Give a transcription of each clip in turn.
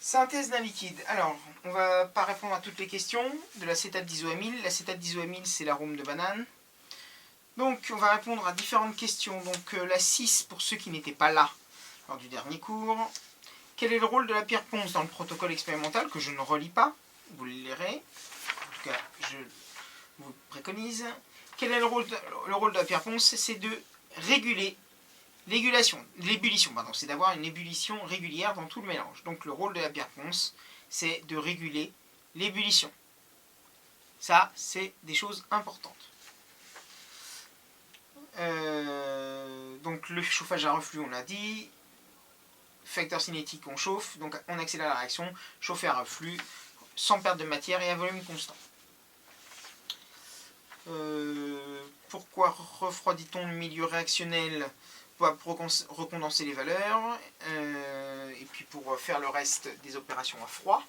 Synthèse d'un liquide. Alors, on va pas répondre à toutes les questions de l'acétate d'isoamyle. L'acétate d'isoamyle, c'est l'arôme de banane. Donc, on va répondre à différentes questions. Donc, la 6, pour ceux qui n'étaient pas là lors du dernier cours. Quel est le rôle de la pierre ponce dans le protocole expérimental, que je ne relis pas, vous le lirez. En tout cas, je vous préconise. Quel est le rôle de la pierre ponce? C'est de réguler l'ébullition, c'est d'avoir une ébullition régulière dans tout le mélange. Donc le rôle de la pierre ponce, c'est de réguler l'ébullition. Ça, c'est des choses importantes. Donc le chauffage à reflux, on l'a dit. Facteur cinétique, on chauffe, donc on accélère la réaction. Chauffer à reflux, sans perte de matière et à volume constant. Pourquoi refroidit-on le milieu réactionnel? Pour recondenser les valeurs, et puis pour faire le reste des opérations à froid.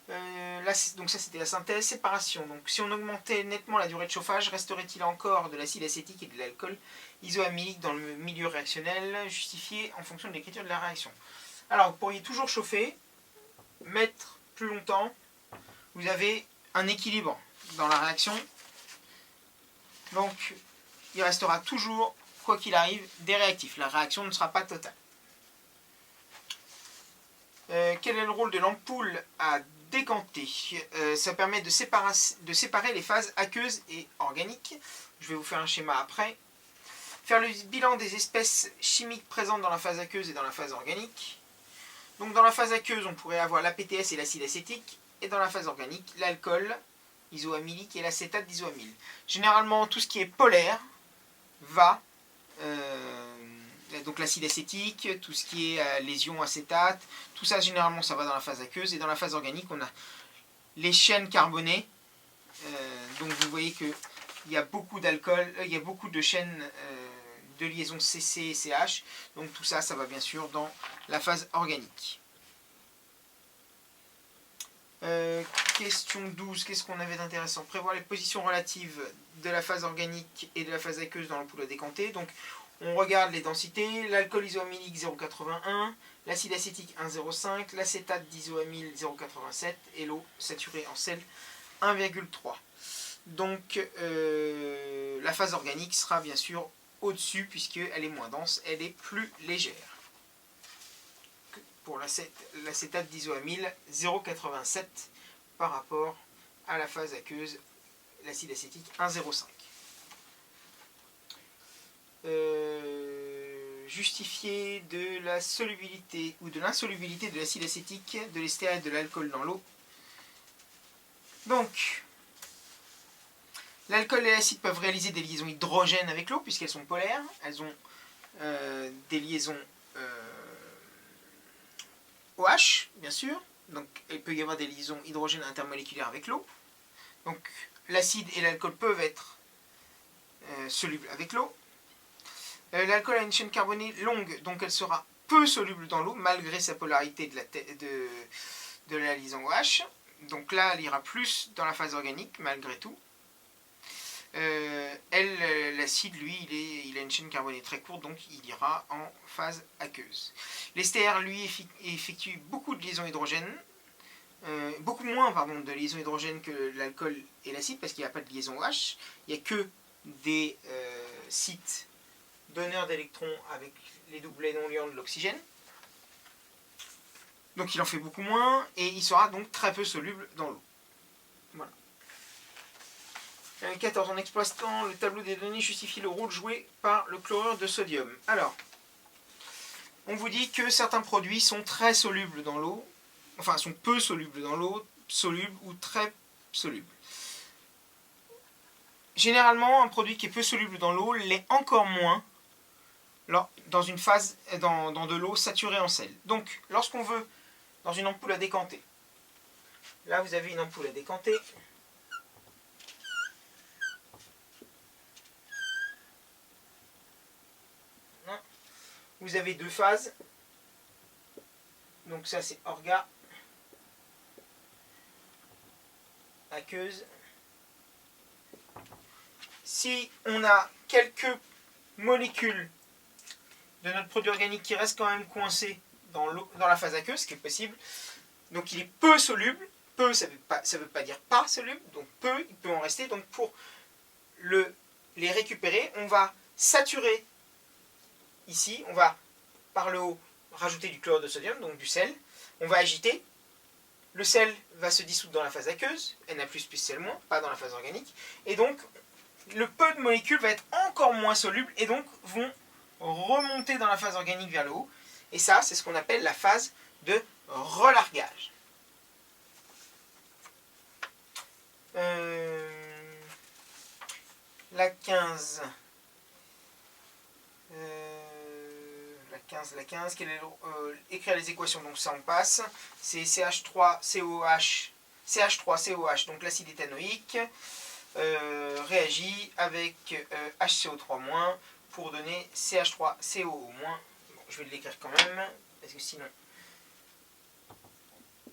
Là, donc ça c'était la synthèse, séparation. Donc si on augmentait nettement la durée de chauffage, resterait-il encore de l'acide acétique et de l'alcool isoamylique dans le milieu réactionnel, justifié en fonction de l'écriture de la réaction. Alors vous pourriez toujours chauffer, mettre plus longtemps, vous avez un équilibre dans la réaction, donc il restera toujours, quoi qu'il arrive, des réactifs. La réaction ne sera pas totale. Quel est le rôle de l'ampoule à décanter? Ça permet de séparer les phases aqueuses et organiques. Je vais vous faire un schéma après. Faire le bilan des espèces chimiques présentes dans la phase aqueuse et dans la phase organique. Donc dans la phase aqueuse, on pourrait avoir l'APTS et l'acide acétique. Et dans la phase organique, l'alcool isoamylique et l'acétate d'isoamyle. Généralement, tout ce qui est polaire va... donc l'acide acétique, tout ce qui est les ions acétate, tout ça généralement ça va dans la phase aqueuse, et dans la phase organique on a les chaînes carbonées, donc vous voyez qu'il y a beaucoup d'alcool, il y a beaucoup de chaînes de liaison CC et CH, donc tout ça, ça va bien sûr dans la phase organique. Question 12, qu'est-ce qu'on avait d'intéressant? Prévoir les positions relatives de la phase organique et de la phase aqueuse dans l'ampoule à décanter. Donc on regarde les densités, l'alcool isoamylique 0,81, l'acide acétique 1,05, l'acétate d'isoamyle 0,87 et l'eau saturée en sel 1,3. Donc la phase organique sera bien sûr au-dessus puisqu'elle est moins dense, elle est plus légère. Pour l'acétate d'isoamyle 0,87 par rapport à la phase aqueuse, l'acide acétique 1,05. Justifier de la solubilité ou de l'insolubilité de l'acide acétique, de l'ester et de l'alcool dans l'eau. Donc, l'alcool et l'acide peuvent réaliser des liaisons hydrogènes avec l'eau puisqu'elles sont polaires. Elles ont des liaisons OH, bien sûr. Donc, il peut y avoir des liaisons hydrogènes intermoléculaires avec l'eau. Donc, l'acide et l'alcool peuvent être solubles avec l'eau. L'alcool a une chaîne carbonée longue, donc elle sera peu soluble dans l'eau, malgré sa polarité de la liaison OH. Donc là, elle ira plus dans la phase organique, malgré tout. L'acide, lui, il a une chaîne carbonée très courte, donc il ira en phase aqueuse. L'ester, lui, effectue beaucoup de liaisons hydrogènes, beaucoup moins de liaisons hydrogènes que l'alcool et l'acide, parce qu'il n'y a pas de liaison OH, il n'y a que des sites donneurs d'électrons avec les doublets non liants de l'oxygène. Donc il en fait beaucoup moins, et il sera donc très peu soluble dans l'eau. Voilà. 14. En exploitant le tableau des données, justifie le rôle joué par le chlorure de sodium. Alors, on vous dit que certains produits sont très solubles dans l'eau, enfin sont peu solubles dans l'eau, solubles ou très solubles. Généralement, un produit qui est peu soluble dans l'eau l'est encore moins dans une phase, dans de l'eau saturée en sel. Donc, lorsqu'on veut, dans une ampoule à décanter, là vous avez une ampoule à décanter, vous avez deux phases, donc ça c'est orga, aqueuse. Si on a quelques molécules de notre produit organique qui restent quand même coincées dans la phase aqueuse, ce qui est possible, Donc il est peu soluble. Peu, ça veut pas dire pas soluble. Donc peu, il peut en rester. Donc pour les récupérer, on va saturer ici. On va, par le haut, rajouter du chlorure de sodium, donc du sel. On va agiter. Le sel va se dissoudre dans la phase aqueuse, Na+, plus Cl-, pas dans la phase organique. Et donc, le peu de molécules va être encore moins soluble et donc vont remonter dans la phase organique vers le haut. Et ça, c'est ce qu'on appelle la phase de relargage. La 15. La 15, écrire les équations, donc ça on passe. C'est CH3COH, donc l'acide éthanoïque, réagit avec HCO3- pour donner CH3CO-. Bon, je vais l'écrire quand même, parce que sinon...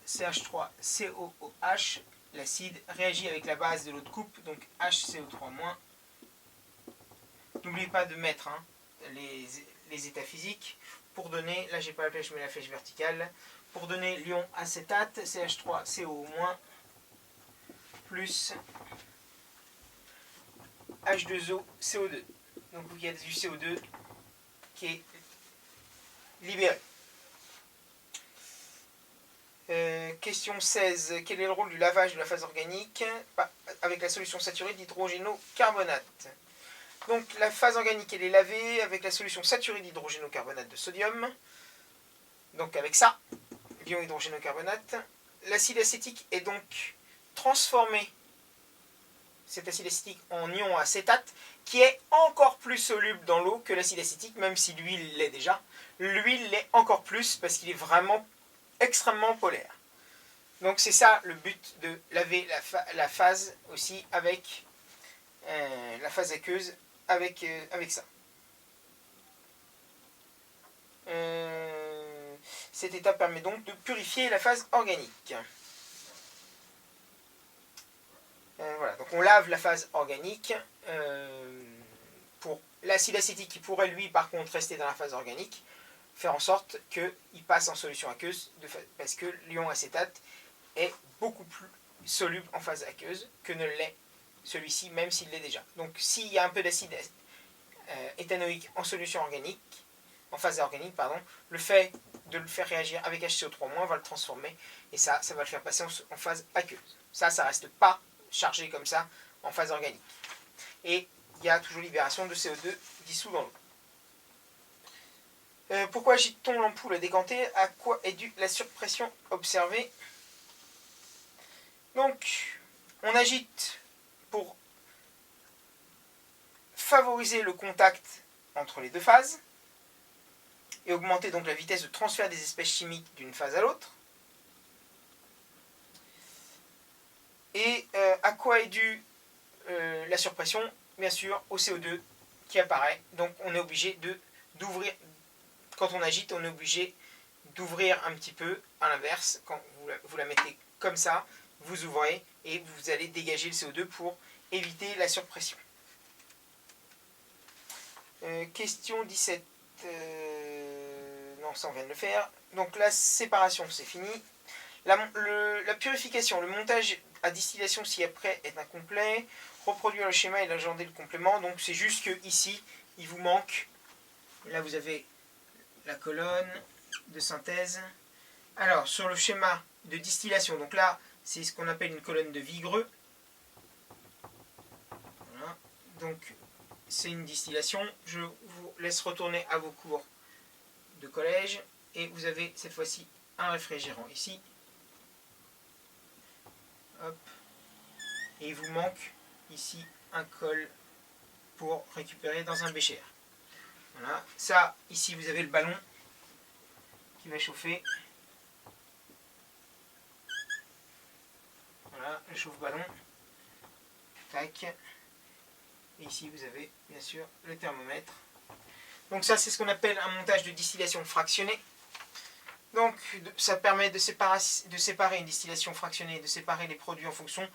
CH3COOH, l'acide réagit avec la base de l'eau de coupe, donc HCO3-. N'oubliez pas de mettre les états physiques pour donner, là j'ai pas la flèche, je mets la flèche verticale, pour donner l'ion acétate, CH3CO- plus H2O CO2. Donc il y a du CO2 qui est libéré. Question 16. Quel est le rôle du lavage de la phase organique avec la solution saturée d'hydrogénocarbonate? Donc la phase organique, elle est lavée avec la solution saturée d'hydrogénocarbonate de sodium. Donc avec ça, l'ion hydrogénocarbonate. L'acide acétique est donc transformé, cet acide acétique, en ion acétate, qui est encore plus soluble dans l'eau que l'acide acétique, même si l'huile l'est déjà. L'huile l'est encore plus parce qu'il est vraiment extrêmement polaire. Donc c'est ça le but de laver la phase aussi avec la phase aqueuse avec ça. Cette étape permet donc de purifier la phase organique. Voilà, donc on lave la phase organique pour l'acide acétique qui pourrait lui par contre rester dans la phase organique, faire en sorte qu'il passe en solution aqueuse parce que l'ion acétate est beaucoup plus soluble en phase aqueuse que ne l'est celui-ci, même s'il l'est déjà. Donc s'il y a un peu d'acide éthanoïque en solution organique, en phase organique, pardon, le fait de le faire réagir avec HCO3- va le transformer et ça va le faire passer en phase aqueuse. Ça reste pas chargé comme ça en phase organique. Et il y a toujours libération de CO2 dissous dans l'eau. Pourquoi agite-t-on l'ampoule à décanter? À quoi est due la surpression observée? Donc, on agite pour favoriser le contact entre les deux phases et augmenter donc la vitesse de transfert des espèces chimiques d'une phase à l'autre. Et à quoi est due la surpression? Bien sûr, au CO2 qui apparaît. Donc on est obligé d'ouvrir, quand on agite, on est obligé d'ouvrir un petit peu, à l'inverse, quand vous la mettez comme ça, vous ouvrez et vous allez dégager le CO2 pour éviter la surpression. Question 17. Non, ça on vient de le faire. Donc la séparation, c'est fini. La purification, le montage à distillation ci-après est incomplet. Reproduire le schéma et agender le complément. Donc c'est juste que ici, il vous manque. Là vous avez la colonne de synthèse. Alors sur le schéma de distillation, donc là c'est ce qu'on appelle une colonne de Vigreux. Voilà. Donc c'est une distillation. Je vous laisse retourner à vos cours de collège et vous avez cette fois-ci un réfrigérant ici. Hop. Et il vous manque ici un col pour récupérer dans un bécher. Voilà. Ça, ici vous avez le ballon qui va chauffer. Voilà, le chauffe-ballon. Tac. Et ici vous avez bien sûr le thermomètre. Donc ça c'est ce qu'on appelle un montage de distillation fractionnée. Donc ça permet de séparer une distillation fractionnée, de séparer les produits en fonction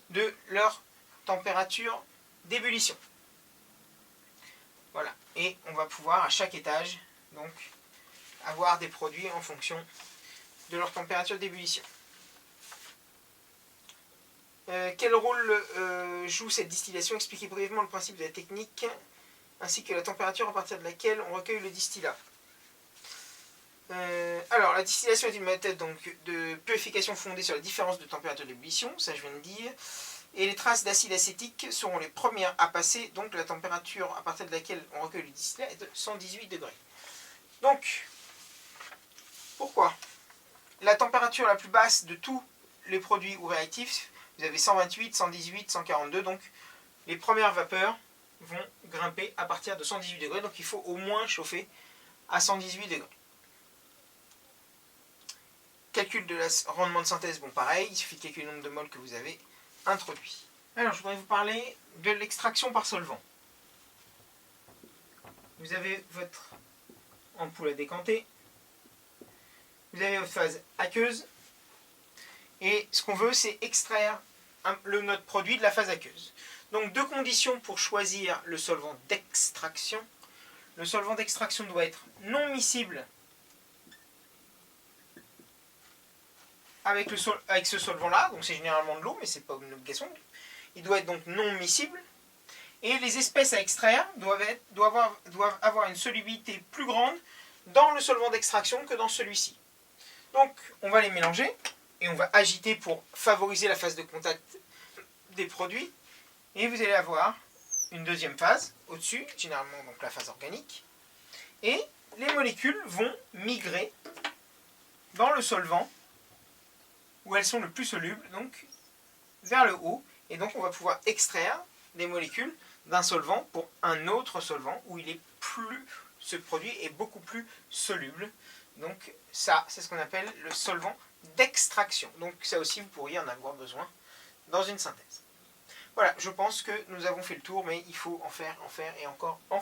de leur température d'ébullition. Voilà, et on va pouvoir à chaque étage donc avoir des produits en fonction de leur température d'ébullition. Quel rôle joue cette distillation? Expliquez brièvement le principe de la technique, ainsi que la température à partir de laquelle on recueille le distillat. Alors, la distillation est une méthode donc, de purification fondée sur la différence de température d'ébullition, ça je viens de dire, et les traces d'acide acétique seront les premières à passer, donc la température à partir de laquelle on recueille le distillat est de 118 degrés. Donc, pourquoi? La température la plus basse de tous les produits ou réactifs, vous avez 128, 118, 142, donc les premières vapeurs vont grimper à partir de 118 degrés, donc il faut au moins chauffer à 118 degrés. Calcul de la rendement de synthèse, bon pareil, il suffit de calculer le nombre de moles que vous avez introduit. Alors je voudrais vous parler de l'extraction par solvant. Vous avez votre ampoule à décanter, vous avez votre phase aqueuse, et ce qu'on veut c'est extraire notre produit de la phase aqueuse. Donc deux conditions pour choisir le solvant d'extraction. Le solvant d'extraction doit être non miscible avec ce solvant-là, donc c'est généralement de l'eau, mais ce n'est pas une obligation. Il doit être donc non miscible. Et les espèces à extraire doivent avoir une solubilité plus grande dans le solvant d'extraction que dans celui-ci. Donc on va les mélanger et on va agiter pour favoriser la phase de contact des produits. Et vous allez avoir une deuxième phase au-dessus, généralement donc la phase organique. Et les molécules vont migrer dans le solvant où elles sont le plus solubles, donc vers le haut. Et donc on va pouvoir extraire des molécules d'un solvant pour un autre solvant où ce produit est beaucoup plus soluble. Donc ça, c'est ce qu'on appelle le solvant d'extraction. Donc ça aussi, vous pourriez en avoir besoin dans une synthèse. Voilà, je pense que nous avons fait le tour, mais il faut en faire et encore en faire.